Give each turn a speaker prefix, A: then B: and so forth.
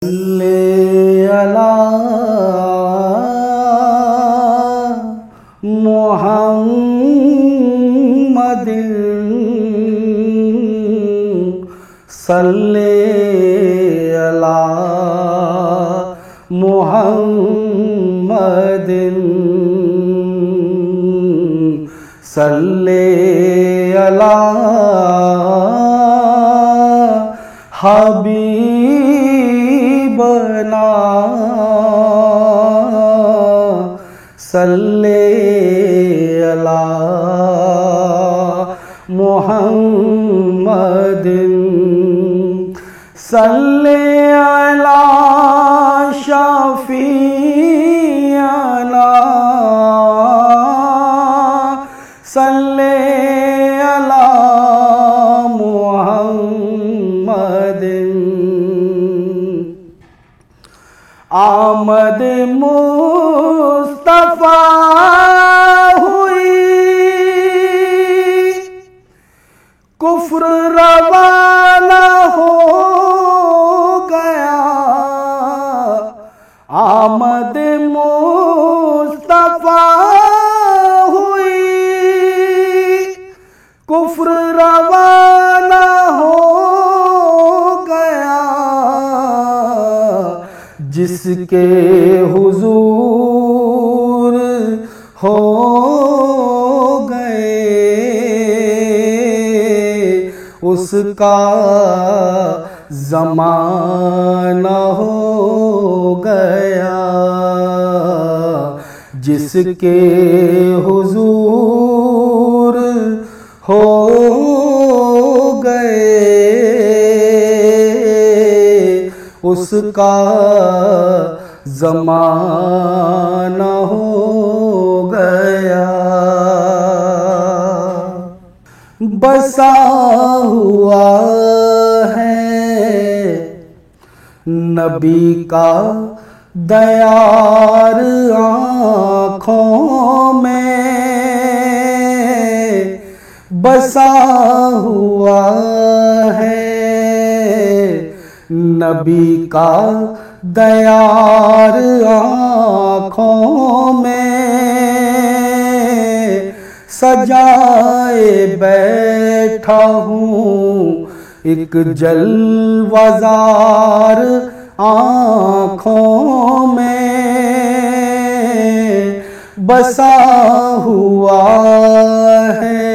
A: सल्ले अला मुहम्मदिन सल्ले अला मुहम्मदिन सल्ले अला हबीबना सल्ले अला मुहम्मदिन सल्ले अला शफीअना सल्ले अला मुहम्मदिन आमद मुस्तफा हुई कुफ्र रवाना हो गया। आमद मुस्तफा हुई कुफ्र रवाना हो गया। जिसके हुजूर हो गए उसका ज़माना हो गया। जिसके हुजूर हो गए उसका ज़माना हो गया। बसा हुआ है नबी का दयार आँखों में। बसा हुआ है नबी का दयार आँखों में। सजाए बैठा हूँ एक जलवाज़ार आँखों में। बसा हुआ है